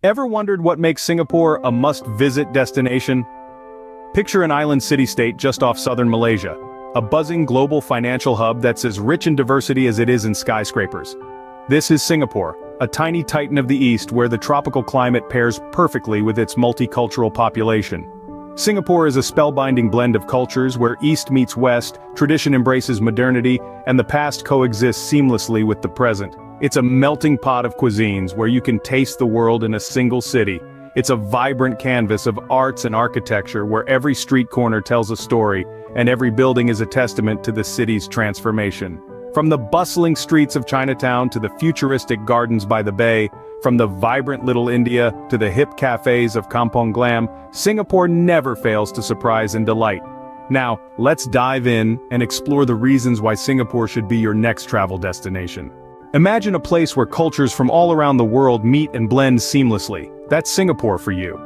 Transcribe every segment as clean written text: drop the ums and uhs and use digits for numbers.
Ever wondered what makes Singapore a must-visit destination? Picture an island city-state just off southern Malaysia, a buzzing global financial hub that's as rich in diversity as it is in skyscrapers. This is Singapore, a tiny titan of the East where the tropical climate pairs perfectly with its multicultural population. Singapore is a spellbinding blend of cultures where East meets West, tradition embraces modernity, and the past coexists seamlessly with the present. It's a melting pot of cuisines where you can taste the world in a single city. It's a vibrant canvas of arts and architecture where every street corner tells a story, and every building is a testament to the city's transformation. From the bustling streets of Chinatown to the futuristic gardens by the bay, from the vibrant Little India to the hip cafes of Kampong Glam, Singapore never fails to surprise and delight. Now, let's dive in and explore the reasons why Singapore should be your next travel destination. Imagine a place where cultures from all around the world meet and blend seamlessly. That's Singapore for you.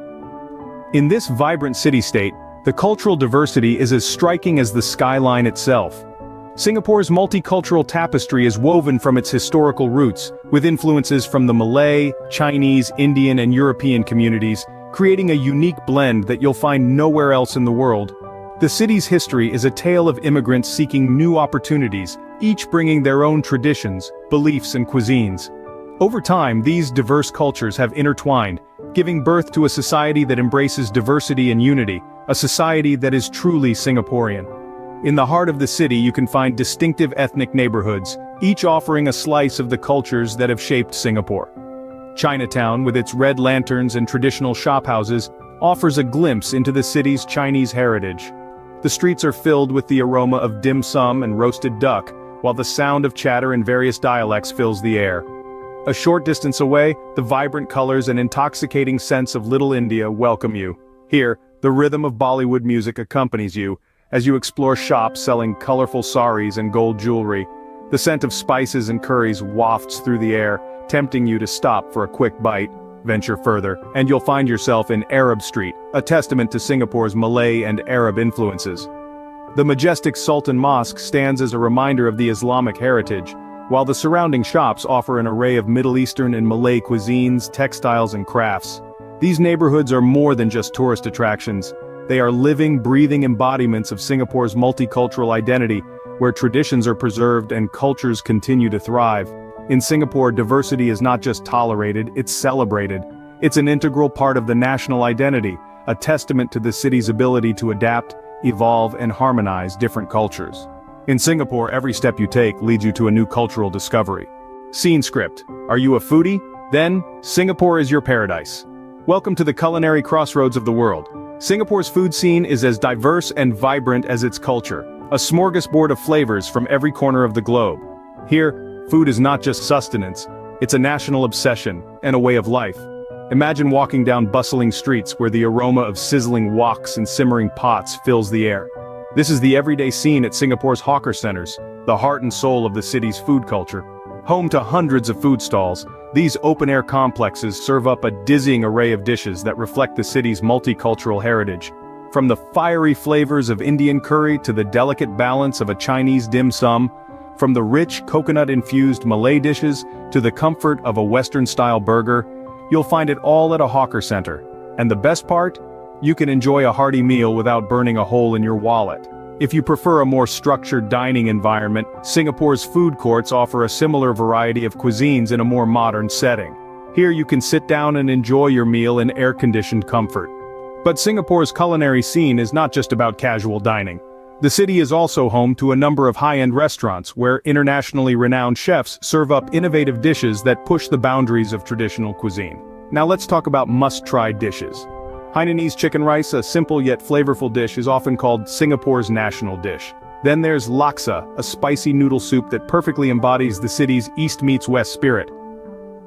In this vibrant city-state, the cultural diversity is as striking as the skyline itself. Singapore's multicultural tapestry is woven from its historical roots, with influences from the Malay, Chinese, Indian and European communities, creating a unique blend that you'll find nowhere else in the world. The city's history is a tale of immigrants seeking new opportunities, each bringing their own traditions, beliefs and cuisines. Over time, these diverse cultures have intertwined, giving birth to a society that embraces diversity and unity, a society that is truly Singaporean. In the heart of the city you can find distinctive ethnic neighborhoods, each offering a slice of the cultures that have shaped Singapore. Chinatown, with its red lanterns and traditional shophouses, offers a glimpse into the city's Chinese heritage. The streets are filled with the aroma of dim sum and roasted duck, while the sound of chatter in various dialects fills the air. A short distance away, the vibrant colors and intoxicating scents of Little India welcome you. Here, the rhythm of Bollywood music accompanies you, as you explore shops selling colorful saris and gold jewelry. The scent of spices and curries wafts through the air, tempting you to stop for a quick bite. Venture further, and you'll find yourself in Arab Street, a testament to Singapore's Malay and Arab influences. The majestic Sultan Mosque stands as a reminder of the Islamic heritage, while the surrounding shops offer an array of Middle Eastern and Malay cuisines, textiles and crafts. These neighborhoods are more than just tourist attractions. They are living, breathing embodiments of Singapore's multicultural identity, where traditions are preserved and cultures continue to thrive. In Singapore, diversity is not just tolerated, it's celebrated. It's an integral part of the national identity, a testament to the city's ability to adapt, evolve, and harmonize different cultures. In Singapore, every step you take leads you to a new cultural discovery. Scene script. Are you a foodie? Then, Singapore is your paradise. Welcome to the culinary crossroads of the world. Singapore's food scene is as diverse and vibrant as its culture, a smorgasbord of flavors from every corner of the globe. Here, food is not just sustenance, it's a national obsession and a way of life. Imagine walking down bustling streets where the aroma of sizzling woks and simmering pots fills the air. This is the everyday scene at Singapore's hawker centers, the heart and soul of the city's food culture. Home to hundreds of food stalls, these open-air complexes serve up a dizzying array of dishes that reflect the city's multicultural heritage. From the fiery flavors of Indian curry to the delicate balance of a Chinese dim sum, from the rich coconut-infused Malay dishes to the comfort of a Western-style burger, you'll find it all at a hawker center. And the best part? You can enjoy a hearty meal without burning a hole in your wallet. If you prefer a more structured dining environment, Singapore's food courts offer a similar variety of cuisines in a more modern setting. Here you can sit down and enjoy your meal in air-conditioned comfort. But Singapore's culinary scene is not just about casual dining. The city is also home to a number of high-end restaurants where internationally renowned chefs serve up innovative dishes that push the boundaries of traditional cuisine. Now let's talk about must-try dishes. Hainanese chicken rice, a simple yet flavorful dish, is often called Singapore's national dish. Then there's laksa, a spicy noodle soup that perfectly embodies the city's East meets West spirit.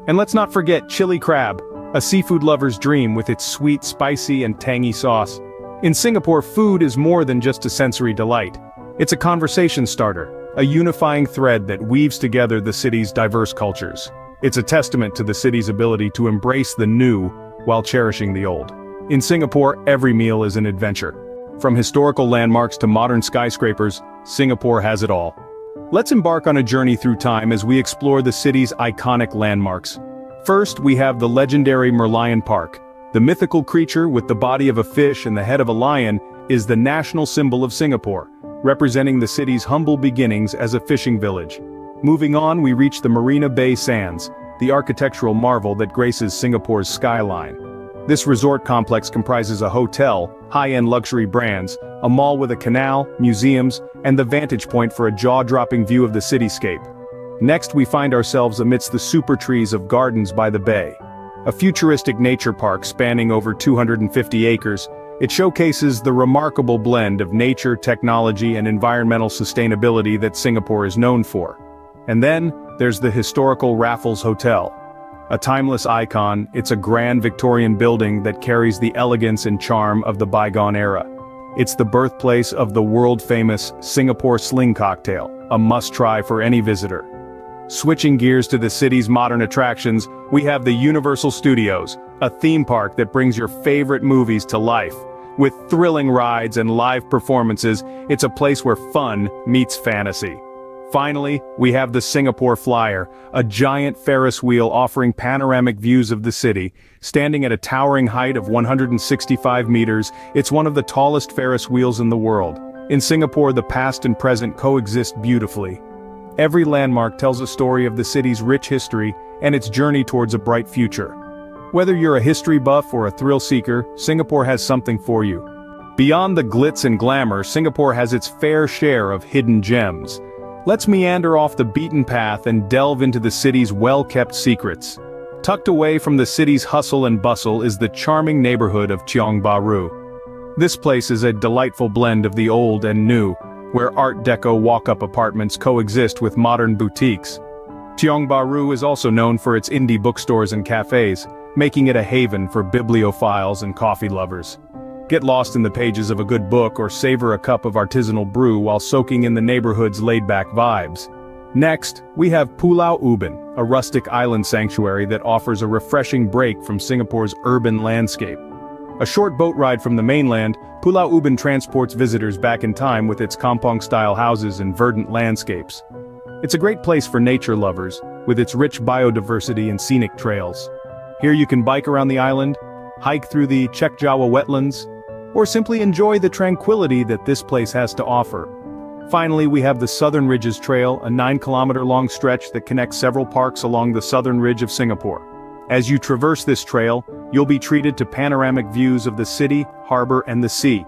And let's not forget chili crab, a seafood lover's dream with its sweet, spicy and tangy sauce. In Singapore, food is more than just a sensory delight. It's a conversation starter, a unifying thread that weaves together the city's diverse cultures. It's a testament to the city's ability to embrace the new while cherishing the old. In Singapore, every meal is an adventure. From historical landmarks to modern skyscrapers, Singapore has it all. Let's embark on a journey through time as we explore the city's iconic landmarks. First, we have the legendary Merlion Park. The mythical creature with the body of a fish and the head of a lion is the national symbol of Singapore, representing the city's humble beginnings as a fishing village. Moving on, we reach the Marina Bay Sands, the architectural marvel that graces Singapore's skyline. This resort complex comprises a hotel, high-end luxury brands, a mall with a canal, museums, and the vantage point for a jaw-dropping view of the cityscape. Next, we find ourselves amidst the Supertrees of Gardens by the Bay. A futuristic nature park spanning over 250 acres, it showcases the remarkable blend of nature, technology, and environmental sustainability that Singapore is known for. And then, there's the historical Raffles Hotel. A timeless icon, it's a grand Victorian building that carries the elegance and charm of the bygone era. It's the birthplace of the world-famous Singapore Sling cocktail, a must-try for any visitor. Switching gears to the city's modern attractions, we have the Universal Studios, a theme park that brings your favorite movies to life. With thrilling rides and live performances, it's a place where fun meets fantasy. Finally, we have the Singapore Flyer, a giant Ferris wheel offering panoramic views of the city. Standing at a towering height of 165 meters, it's one of the tallest Ferris wheels in the world. In Singapore, the past and present coexist beautifully. Every landmark tells a story of the city's rich history and its journey towards a bright future. Whether you're a history buff or a thrill seeker, Singapore has something for you. Beyond the glitz and glamour, Singapore has its fair share of hidden gems. Let's meander off the beaten path and delve into the city's well-kept secrets. Tucked away from the city's hustle and bustle is the charming neighborhood of Tiong Bahru. This place is a delightful blend of the old and new, where Art Deco walk-up apartments coexist with modern boutiques. Tiong Bahru is also known for its indie bookstores and cafes, making it a haven for bibliophiles and coffee lovers. Get lost in the pages of a good book or savor a cup of artisanal brew while soaking in the neighborhood's laid-back vibes. Next, we have Pulau Ubin, a rustic island sanctuary that offers a refreshing break from Singapore's urban landscape. A short boat ride from the mainland, Pulau Ubin transports visitors back in time with its kampong-style houses and verdant landscapes. It's a great place for nature lovers, with its rich biodiversity and scenic trails. Here you can bike around the island, hike through the Chek Jawa wetlands, or simply enjoy the tranquility that this place has to offer. Finally, we have the Southern Ridges Trail, a 9-kilometer-long stretch that connects several parks along the southern ridge of Singapore. As you traverse this trail, you'll be treated to panoramic views of the city, harbor, and the sea.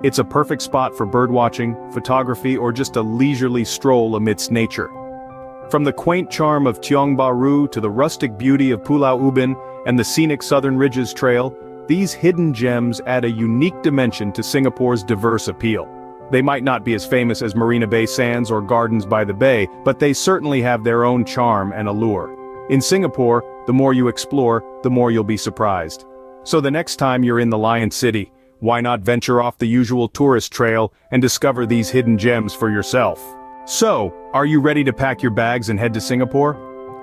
It's a perfect spot for birdwatching, photography, or just a leisurely stroll amidst nature. From the quaint charm of Tiong Bahru to the rustic beauty of Pulau Ubin and the scenic Southern Ridges Trail, these hidden gems add a unique dimension to Singapore's diverse appeal. They might not be as famous as Marina Bay Sands or Gardens by the Bay, but they certainly have their own charm and allure. In Singapore, the more you explore, the more you'll be surprised. So the next time you're in the Lion City, why not venture off the usual tourist trail and discover these hidden gems for yourself? So, are you ready to pack your bags and head to Singapore?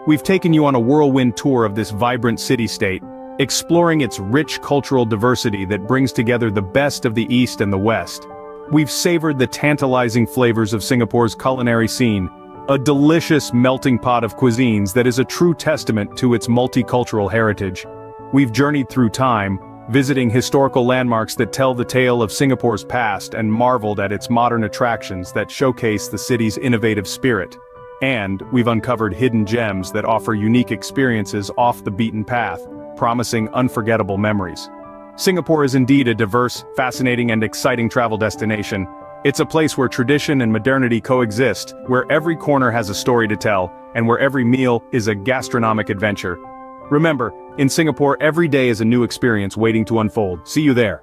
We've taken you on a whirlwind tour of this vibrant city-state, exploring its rich cultural diversity that brings together the best of the East and the West. We've savored the tantalizing flavors of Singapore's culinary scene, a delicious melting pot of cuisines that is a true testament to its multicultural heritage. We've journeyed through time, visiting historical landmarks that tell the tale of Singapore's past and marveled at its modern attractions that showcase the city's innovative spirit. And we've uncovered hidden gems that offer unique experiences off the beaten path, promising unforgettable memories. Singapore is indeed a diverse, fascinating, and exciting travel destination. It's a place where tradition and modernity coexist, where every corner has a story to tell, and where every meal is a gastronomic adventure. Remember, in Singapore, every day is a new experience waiting to unfold. See you there.